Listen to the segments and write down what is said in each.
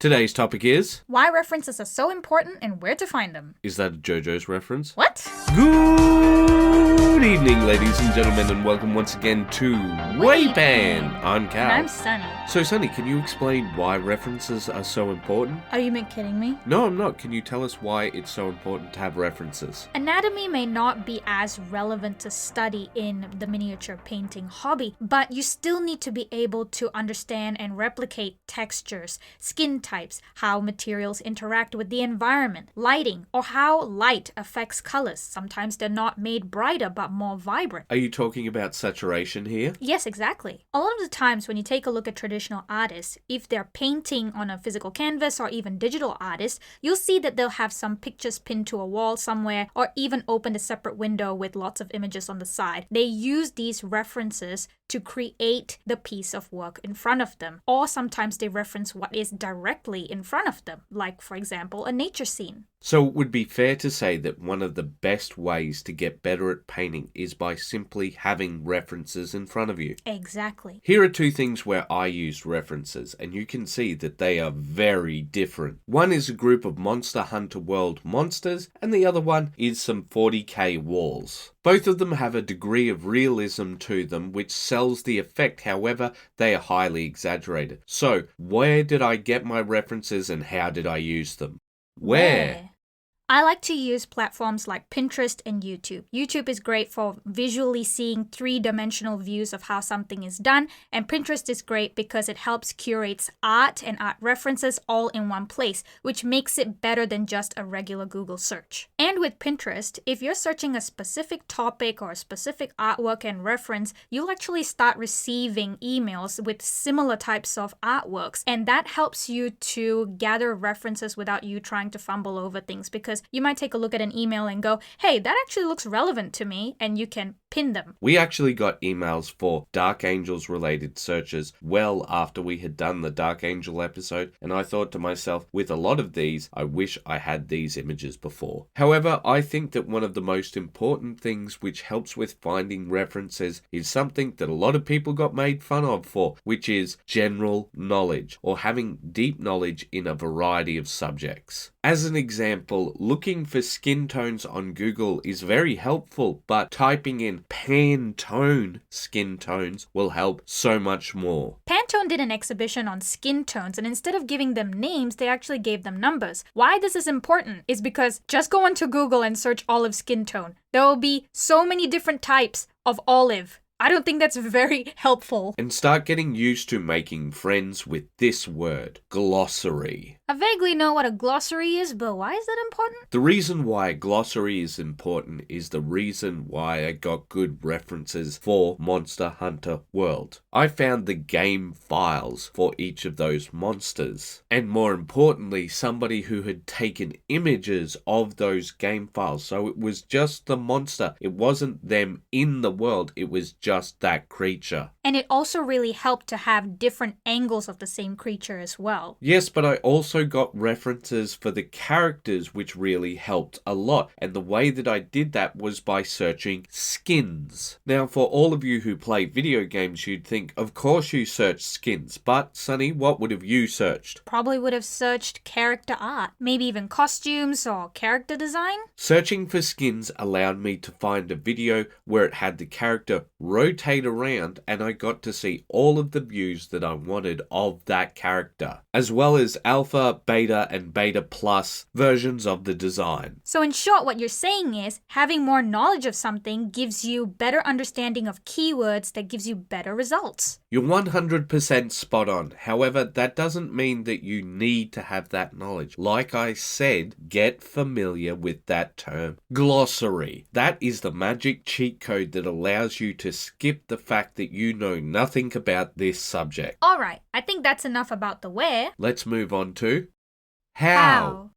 Today's topic is... Why references are so important and where to find them. Is that a JoJo's reference? What? Good evening, ladies and gentlemen, and welcome once again to Waypan. I'm Cal. And I'm Sunny. So, Sunny, can you explain why references are so important? Are you kidding me? No, I'm not. Can you tell us why it's so important to have references? Anatomy may not be as relevant to study in the miniature painting hobby, but you still need to be able to understand and replicate textures, skin types, how materials interact with the environment, lighting, or how light affects colors. Sometimes they're not made brighter but more vibrant. Are you talking about saturation here? Yes, exactly. A lot of the times when you take a look at traditional artists, if they're painting on a physical canvas or even digital artists, you'll see that they'll have some pictures pinned to a wall somewhere or even open a separate window with lots of images on the side. They use these references to create the piece of work in front of them. Or sometimes they reference what is directly in front of them, like, for example, a nature scene. So it would be fair to say that one of the best ways to get better at painting is by simply having references in front of you. Exactly. Here are two things where I used references, and you can see that they are very different. One is a group of Monster Hunter World monsters, and the other one is some 40k walls. Both of them have a degree of realism to them which sells the effect, however, they are highly exaggerated. So, where did I get my references and how did I use them? Where? I like to use platforms like Pinterest and YouTube. YouTube is great for visually seeing three-dimensional views of how something is done, and Pinterest is great because it helps curate art and art references all in one place, which makes it better than just a regular Google search. And with Pinterest, if you're searching a specific topic or a specific artwork and reference, you'll actually start receiving emails with similar types of artworks, and that helps you to gather references without you trying to fumble over things, because you might take a look at an email and go, hey, that actually looks relevant to me, and you can pin them. We actually got emails for Dark Angels related searches well after we had done the Dark Angel episode, and I thought to myself, with a lot of these, I wish I had these images before. However, I think that one of the most important things which helps with finding references is something that a lot of people got made fun of for, which is general knowledge, or having deep knowledge in a variety of subjects. As an example, looking for skin tones on Google is very helpful, but typing in Pantone skin tones will help so much more. Pantone did an exhibition on skin tones, and instead of giving them names, they actually gave them numbers. Why this is important is because just go onto Google and search olive skin tone. There will be so many different types of olive. I don't think that's very helpful. And start getting used to making friends with this word, glossary. I vaguely know what a glossary is, but why is that important? The reason why a glossary is important is the reason why I got good references for Monster Hunter World. I found the game files for each of those monsters. And more importantly, somebody who had taken images of those game files. So it was just the monster. It wasn't them in the world. It was just that creature. And it also really helped to have different angles of the same creature as well. Yes, but I also got references for the characters, which really helped a lot. And the way that I did that was by searching skins. Now, for all of you who play video games, you'd think, of course you search skins. But, Sunny, what would have you searched? Probably would have searched character art. Maybe even costumes or character design? Searching for skins allowed me to find a video where it had the character rotate around, and I got to see all of the views that I wanted of that character, as well as alpha, beta, and beta plus versions of the design. So in short, what you're saying is having more knowledge of something gives you better understanding of keywords that gives you better results. You're 100% spot on. However, that doesn't mean that you need to have that knowledge. Like I said, get familiar with that term, glossary. That is the magic cheat code that allows you to skip the fact that you know nothing about this subject. Alright, I think that's enough about the where. Let's move on to how.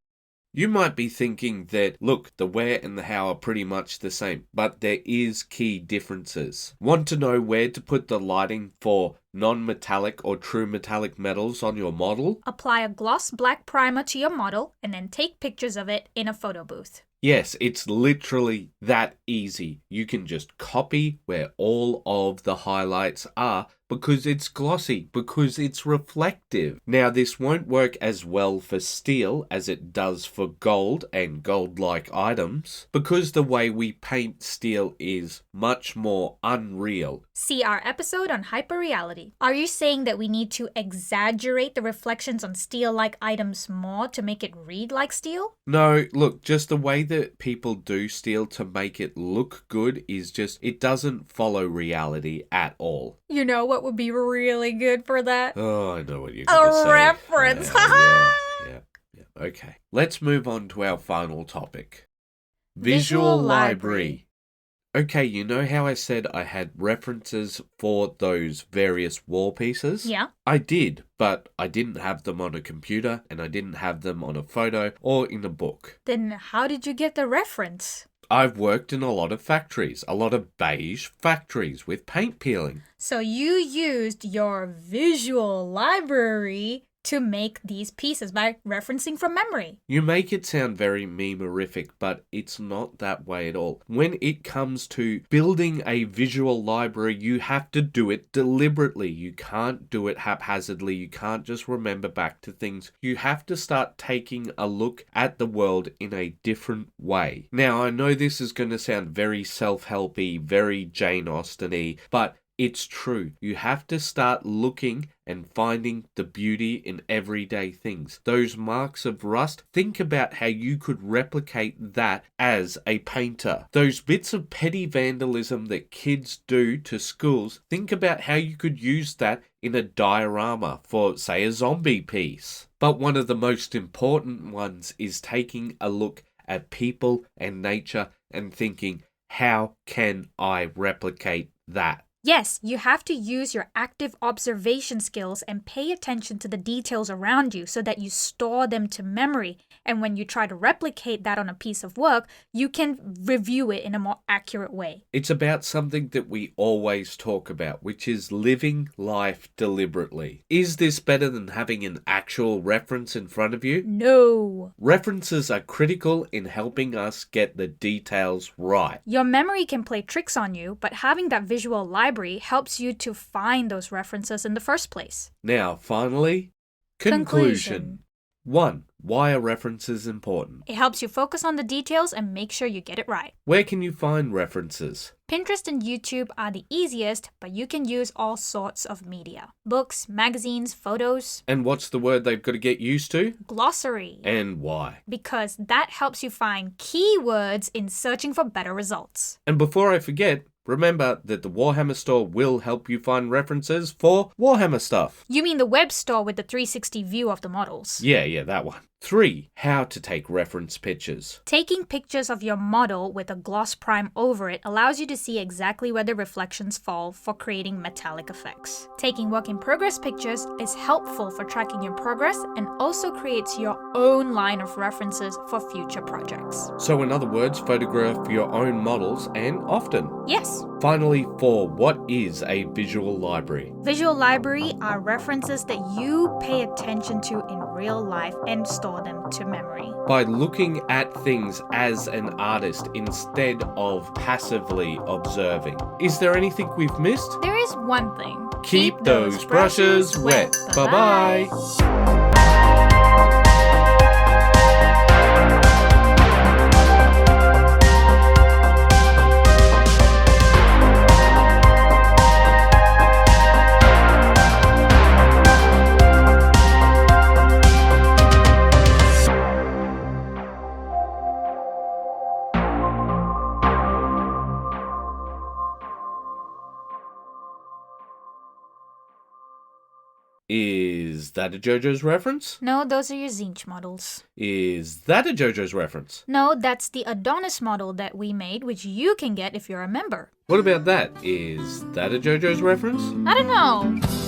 You might be thinking that, look, the where and the how are pretty much the same, but there is key differences. Want to know where to put the lighting for non-metallic or true metallic metals on your model? Apply a gloss black primer to your model and then take pictures of it in a photo booth. Yes, it's literally that easy. You can just copy where all of the highlights are because it's glossy, because it's reflective. Now, this won't work as well for steel as it does for gold and gold-like items, because the way we paint steel is much more unreal. See our episode on hyperreality. Are you saying that we need to exaggerate the reflections on steel-like items more to make it read like steel? No, look, just the way that people do steel to make it look good is just, it doesn't follow reality at all. You know what would be really good for that? Oh, I know what you're going to say. A reference! Yeah. Okay. Let's move on to our final topic. Visual library. Okay, you know how I said I had references for those various wall pieces? Yeah. I did, but I didn't have them on a computer and I didn't have them on a photo or in a book. Then how did you get the reference? I've worked in a lot of factories, a lot of beige factories with paint peeling. So you used your visual library to make these pieces by referencing from memory. You make it sound very memorific, but it's not that way at all. When it comes to building a visual library, you have to do it deliberately. You can't do it haphazardly. You can't just remember back to things. You have to start taking a look at the world in a different way. Now, I know this is going to sound very self-helpy, very Jane Austen-y, but it's true. You have to start looking and finding the beauty in everyday things. Those marks of rust, think about how you could replicate that as a painter. Those bits of petty vandalism that kids do to schools, think about how you could use that in a diorama for, say, a zombie piece. But one of the most important ones is taking a look at people and nature and thinking, how can I replicate that? Yes, you have to use your active observation skills and pay attention to the details around you so that you store them to memory. And when you try to replicate that on a piece of work, you can review it in a more accurate way. It's about something that we always talk about, which is living life deliberately. Is this better than having an actual reference in front of you? No. References are critical in helping us get the details right. Your memory can play tricks on you, but having that visual library helps you to find those references in the first place. Now, finally, conclusion. 1. Why are references important? It helps you focus on the details and make sure you get it right. Where can you find references? Pinterest and YouTube are the easiest, but you can use all sorts of media. Books, magazines, photos. And what's the word they've got to get used to? Glossary. And why? Because that helps you find keywords in searching for better results. And before I forget, remember that the Warhammer store will help you find references for Warhammer stuff. You mean the web store with the 360 view of the models? Yeah, that one. 3. How to take reference pictures. Taking pictures of your model with a gloss prime over it allows you to see exactly where the reflections fall for creating metallic effects. Taking work in progress pictures is helpful for tracking your progress and also creates your own line of references for future projects. So in other words, photograph your own models and often. Yes. Finally, 4. What is a visual library? Visual library are references that you pay attention to in real life and store them to memory. By looking at things as an artist instead of passively observing. Is there anything we've missed? There is one thing. Keep those brushes wet. Bye-bye. Is that a JoJo's reference? No, those are your Zinch models. Is that a JoJo's reference? No, that's the Adonis model that we made, which you can get if you're a member. What about that? Is that a JoJo's reference? I don't know.